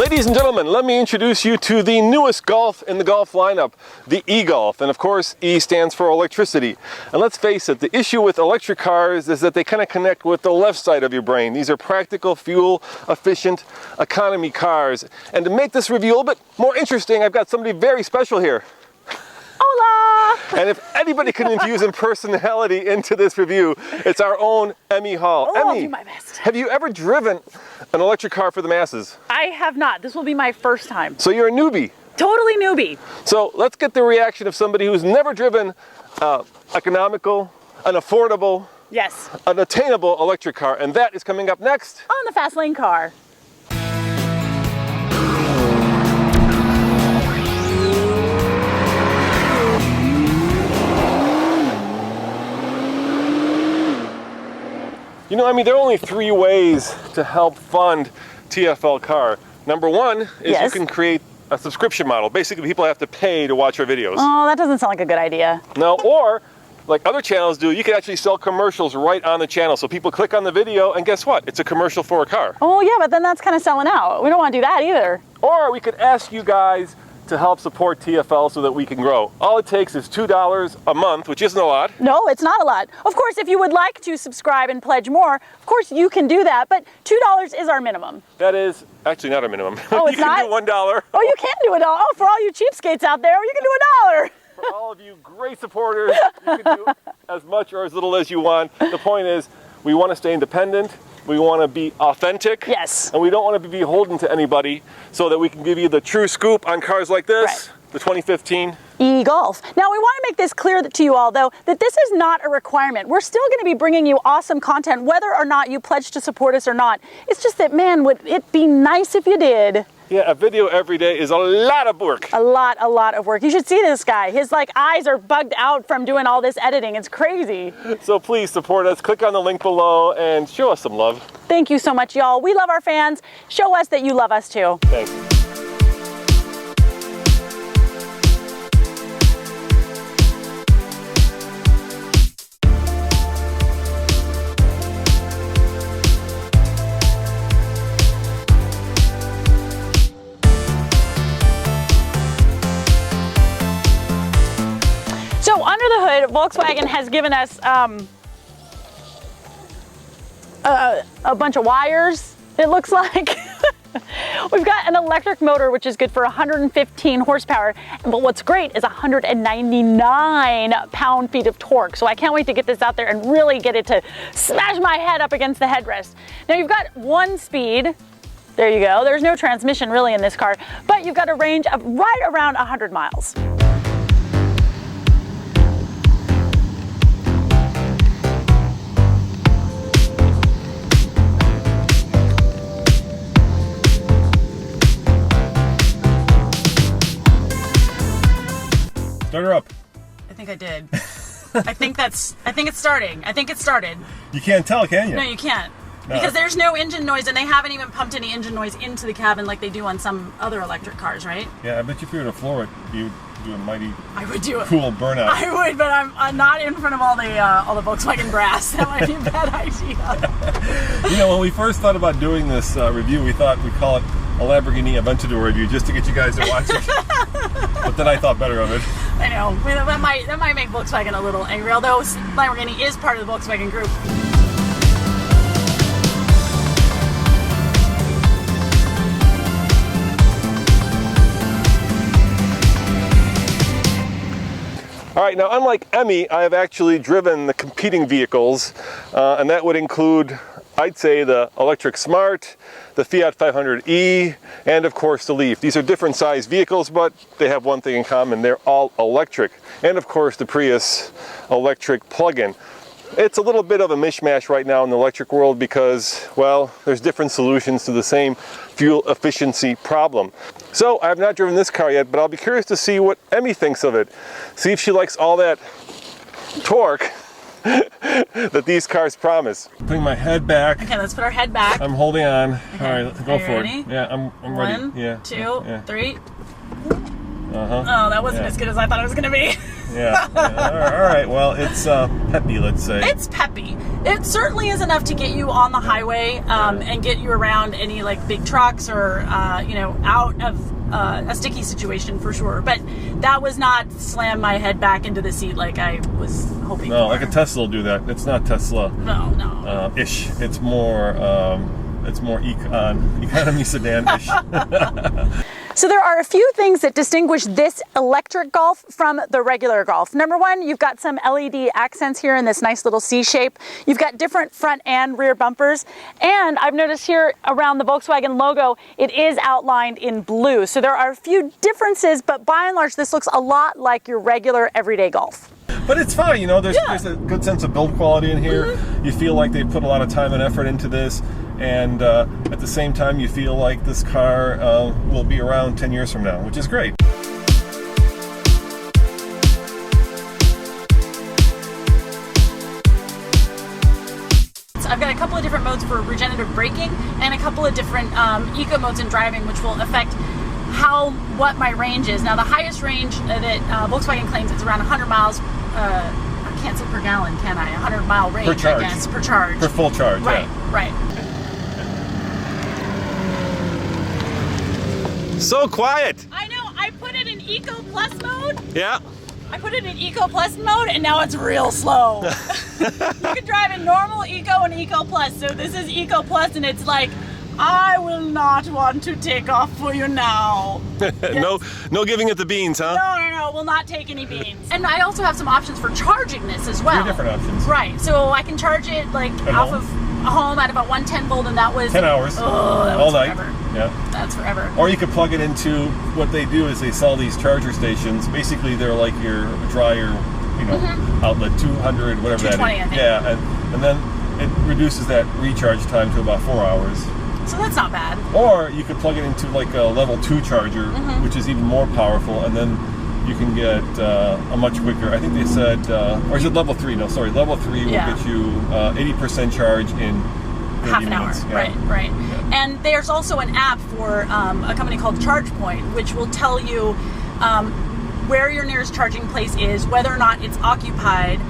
Ladies and gentlemen, let me introduce you to the newest Golf in the Golf lineup, the e-Golf. And of course, E stands for electricity. And let's face it, the issue with electric cars is that they kind of connect with the left side of your brain. These are practical, fuel-efficient economy cars. And to make this review a little bit more interesting, I've got somebody very special here. Hola! And if anybody can infuse in personality into this review, it's our own Emmy Hall. Oh, I'll Emmy, do my best. have you ever driven an electric car for the masses? I have not. This will be my first time. So you're a newbie. Totally newbie. So let's get the reaction of somebody who's never driven economical, an affordable, Yes. an attainable electric car. And that is coming up next. On the fast lane car. You know, I mean, there are only three ways to help fund TFL Car. Number one is Yes. you can create a subscription model. Basically, people have to pay to watch our videos. Oh, that doesn't sound like a good idea. No, or like other channels do, you can actually sell commercials right on the channel. So people click on the video and guess what? It's a commercial for a car. Oh yeah, but then that's kind of selling out. We don't want to do that either. Or we could ask you guys to help support TFL so that we can grow. All it takes is $2 a month, which isn't a lot. No, it's not a lot. Of course, if you would like to subscribe and pledge more, of course you can do that, but $2 is our minimum. That is actually not a minimum. Oh, it's you can not? do $1. Oh, you can do it all. Oh, for all you cheapskates out there, you can do $1. For all of you great supporters, you can do as much or as little as you want. The point is, we want to stay independent. We want to be authentic. Yes. And we don't want to be beholden to anybody so that we can give you the true scoop on cars like this, Right. the 2015. E-Golf. Now we want to make this clear to you all though, that this is not a requirement. We're still going to be bringing you awesome content whether or not you pledge to support us or not. It's just that, man, would it be nice if you did. Yeah, a video every day is a lot of work. A lot of work. You should see this guy. His eyes are bugged out from doing all this editing. It's crazy. So please support us. Click on the link below and show us some love. Thank you so much, y'all. We love our fans. Show us that you love us too. Thanks. So under the hood, Volkswagen has given us a bunch of wires, it looks like. We've got an electric motor, which is good for 115 horsepower. But what's great is 199 pound-feet of torque. So I can't wait to get this out there and really get it to smash my head up against the headrest. Now you've got one speed. There you go. There's no transmission really in this car, but you've got a range of right around 100 miles. Start her up. I think I did. I think it's starting. I think it started. You can't tell, can you? No, you can't. No. Because there's no engine noise, and they haven't even pumped any engine noise into the cabin like they do on some other electric cars, right? Yeah, I bet you if you were to floor it, you'd do a mighty I would do it. cool burnout. I would, but I'm not in front of all the Volkswagen brass. That might be a bad idea. You know, when we first thought about doing this review, we thought we'd call it a Lamborghini Aventador review just to get you guys to watch it. But then I thought better of it. I know. That might make Volkswagen a little angry, although Lamborghini is part of the Volkswagen group. All right, now unlike Emmy, I have actually driven the competing vehicles, and that would include, I'd say, the electric Smart, the Fiat 500e, and of course the Leaf. These are different size vehicles, but they have one thing in common: they're all electric. And of course the Prius electric plug-in. It's a little bit of a mishmash right now in the electric world because, well, there's different solutions to the same fuel efficiency problem. So I have not driven this car yet, but I'll be curious to see what Emmy thinks of it. See if she likes all that torque that these cars promise. Putting my head back. Okay, let's put our head back. I'm holding on. Okay. All right, let's go Are you for ready? it. Yeah, I'm ready. 1, Yeah. 2, yeah. 3. Uh-huh. Oh, that wasn't Yeah. as good as I thought it was going to be. Yeah. All right. Well, it's peppy, let's say. It's peppy. It certainly is enough to get you on the highway and get you around any like big trucks or out of a sticky situation for sure. But that was not slam my head back into the seat like I was hoping No, for. like a Tesla will do that. It's not Tesla. No. Ish. It's more economy sedan-ish. So there are a few things that distinguish this electric Golf from the regular Golf. Number one, you've got some LED accents here in this nice little C shape. You've got different front and rear bumpers. And I've noticed here around the Volkswagen logo, it is outlined in blue. So there are a few differences, but by and large, this looks a lot like your regular everyday Golf. But it's fine, there's a good sense of build quality in here. You feel like they put a lot of time and effort into this. And at the same time, you feel like this car will be around 10 years from now, which is great. I've got a couple of different modes for regenerative braking and a couple of different eco modes in driving, which will affect what my range is. Now, the highest range that Volkswagen claims is around 100 miles. I can't say per gallon, can I? 100-mile range, per charge. I guess, per charge. Per full charge, right, yeah. Right. So quiet. I know. I put it in Eco Plus mode. Yeah. I put it in Eco Plus mode, and now it's real slow. You can drive in normal, Eco, and Eco Plus. So this is Eco Plus, and it's like, I will not want to take off for you now. Yes. No giving it the beans, huh? No, we'll not take any beans. And I also have some options for charging this as well. 3 different options. Right. So I can charge it off of a home at about 110 volt, and that was 10 hours. Oh, that all was night. Forever. Yeah. That's forever. Or you could plug it into what they do is they sell these charger stations. Basically, they're like your dryer, outlet, 200, whatever that is. 220, I think. Yeah, and then it reduces that recharge time to about 4 hours. So that's not bad. Or you could plug it into like a level 2 charger, which is even more powerful, and then you can get a much quicker, I think they said, or is it level 3? No, sorry, level 3 will get you 80% charge in 30 half an hour. minutes. Yeah. Right. And there's also an app for a company called ChargePoint, which will tell you where your nearest charging place is, whether or not it's occupied,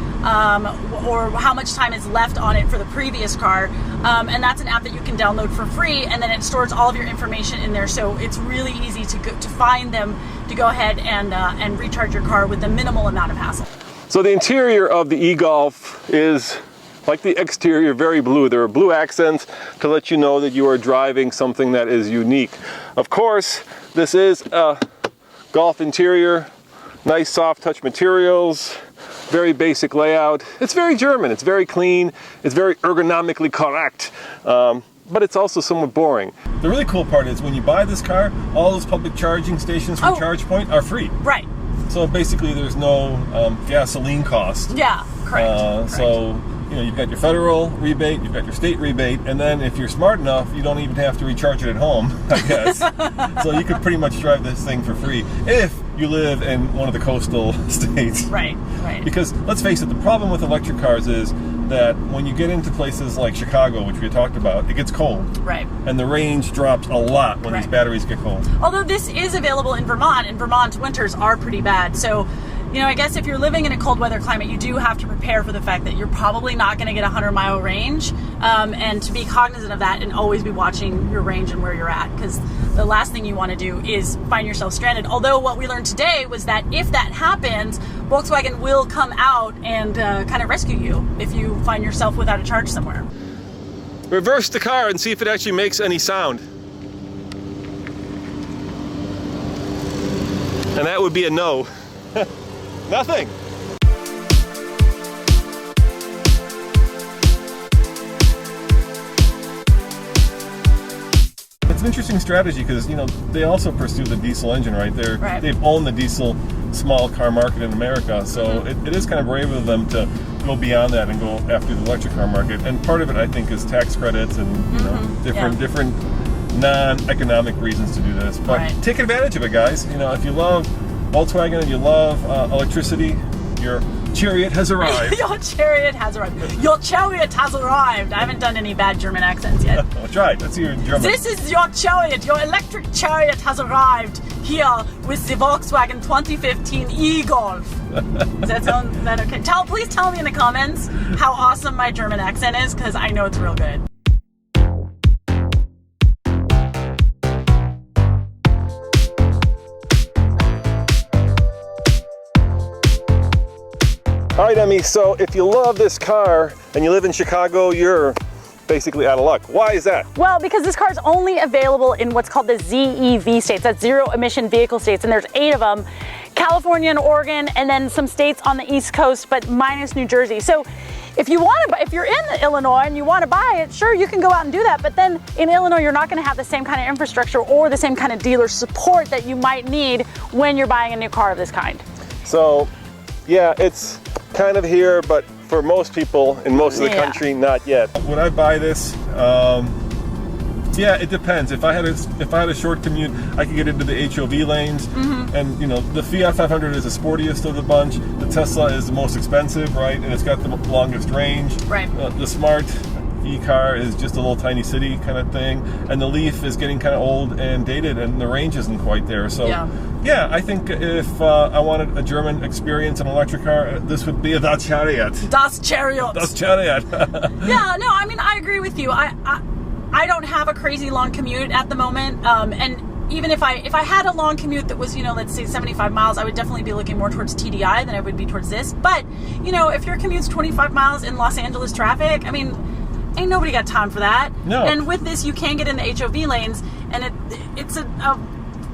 or how much time is left on it for the previous car. And that's an app that you can download for free, and then it stores all of your information in there. So it's really easy to find them, to go ahead and recharge your car with a minimal amount of hassle. So the interior of the e-Golf is like the exterior, very blue. There are blue accents to let you know that you are driving something that is unique. Of course, this is a Golf interior, nice soft touch materials, very basic layout. It's very German, it's very clean, it's very ergonomically correct, but it's also somewhat boring. The really cool part is when you buy this car, all those public charging stations from ChargePoint are free. Right. So basically there's no gasoline cost. Yeah, correct. So you've got your federal rebate, you've got your state rebate, and then if you're smart enough, you don't even have to recharge it at home, I guess. So you could pretty much drive this thing for free if you live in one of the coastal states. Right. Because let's face it, the problem with electric cars is that when you get into places like Chicago, which we talked about, it gets cold. Right. And the range drops a lot when these batteries get cold. Although this is available in Vermont, and Vermont winters are pretty bad. So, I guess if you're living in a cold weather climate, you do have to prepare for the fact that you're probably not going to get a 100-mile range, and to be cognizant of that and always be watching your range and where you're at, because the last thing you want to do is find yourself stranded. Although what we learned today was that if that happens, Volkswagen will come out and kind of rescue you if you find yourself without a charge somewhere. Reverse the car and see if it actually makes any sound. And that would be a no. Nothing. It's an interesting strategy because they also pursue the diesel engine, right? They've owned the diesel small car market in America, so it is kind of brave of them to go beyond that and go after the electric car market. And part of it, I think, is tax credits and different non-economic reasons to do this. But take advantage of it, guys. If you love Volkswagen and you love electricity, your chariot has arrived. Your chariot has arrived. Your chariot has arrived. I haven't done any bad German accents yet. Well, try it. Let's see your German. This is your chariot. Your electric chariot has arrived. here with the Volkswagen 2015 e-Golf. Does that sound okay? Please tell me in the comments how awesome my German accent is, because I know it's real good. All right, Emmy, so if you love this car and you live in Chicago, you're basically out of luck. Why is that? Well, because this car is only available in what's called the ZEV states, that's zero emission vehicle states, and there's 8 of them. California and Oregon, and then some states on the East Coast, but minus New Jersey. So if you want to, if you're in Illinois and you want to buy it, sure, you can go out and do that. But then in Illinois, you're not going to have the same kind of infrastructure or the same kind of dealer support that you might need when you're buying a new car of this kind. So, yeah, it's kind of here, but for most people in most of the country, not yet. Would I buy this? Yeah, it depends. If I had a short commute, I could get into the HOV lanes, and you know, the Fiat 500 is the sportiest of the bunch. The Tesla is the most expensive, right? And it's got the longest range. Right. The Smart e-car is just a little tiny city kind of thing, and the Leaf is getting kind of old and dated, and the range isn't quite there. So, yeah, I think if I wanted a German experience in an electric car, this would be a Das Chariot. Das Chariot. Das Chariot. Yeah, no, I mean, I agree with you. I don't have a crazy long commute at the moment, and even if I had a long commute that was, you know, let's say 75 miles, I would definitely be looking more towards TDI than I would be towards this. But, you know, if your commute's 25 miles in Los Angeles traffic, I mean, ain't nobody got time for that. No. And with this, you can get in the HOV lanes, and it's a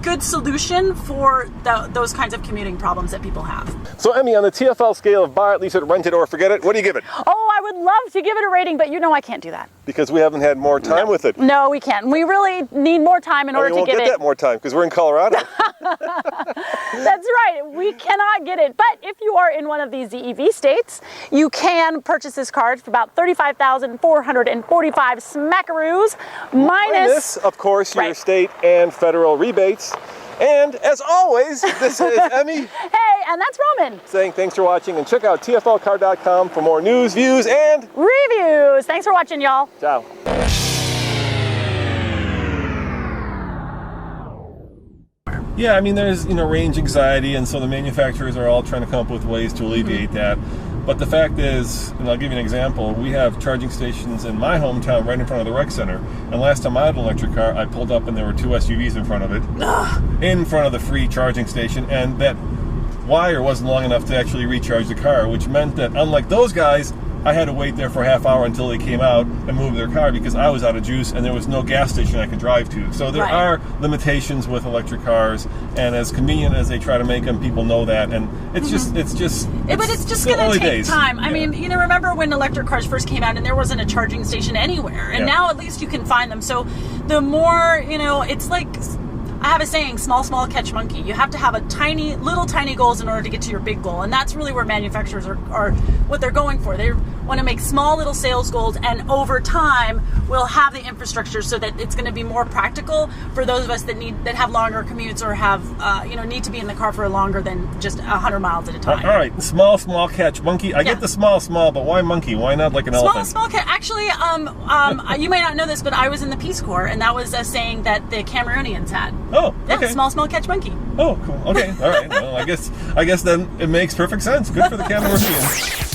good solution for those kinds of commuting problems that people have. So, Emmy, on the TFL scale of buy it, lease it, rent it, or forget it, what do you give it? Oh, I would love to give it a rating, but you know I can't do that. Because we haven't had more time with it. No, we can't. We really need more time in order to give it. We won't get that more time because we're in Colorado. That's right. We cannot get it. But if you are in one of these ZEV states, you can purchase this car for about $35,445 smackaroos, minus, of course, your state and federal rebates. And as always, this is Emmy. Hey, and that's Roman. Saying thanks for watching, and check out tflcar.com for more news, views, and reviews. Thanks for watching, y'all. Ciao. Yeah, I mean, there's, you know, range anxiety, and so the manufacturers are all trying to come up with ways to alleviate that. But the fact is, and I'll give you an example, we have charging stations in my hometown right in front of the rec center. And last time I had an electric car, I pulled up and there were 2 SUVs in front of it, in front of the free charging station, and that wire wasn't long enough to actually recharge the car, which meant that, unlike those guys, I had to wait there for a half hour until they came out and moved their car because I was out of juice and there was no gas station I could drive to. So there are limitations with electric cars, and as convenient as they try to make them, people know that, and it's just but it's just going to take time. I mean, you know, remember when electric cars first came out and there wasn't a charging station anywhere, and now at least you can find them. So the more, you know, it's like, I have a saying, small catch monkey. You have to have little tiny goals in order to get to your big goal. And that's really where manufacturers are what they're going for. They want to make small little sales goals, and over time we'll have the infrastructure so that it's going to be more practical for those of us that have longer commutes or have need to be in the car for longer than just 100 miles at a time. All right, small catch monkey. I get the small, but why monkey? Why not like an elephant? Small catch. Actually, you may not know this, but I was in the Peace Corps, and that was a saying that the Cameroonians had. Oh, okay. Yeah, small catch monkey. Oh, cool. Okay, all right. Well, I guess then it makes perfect sense. Good for the Cameroonians.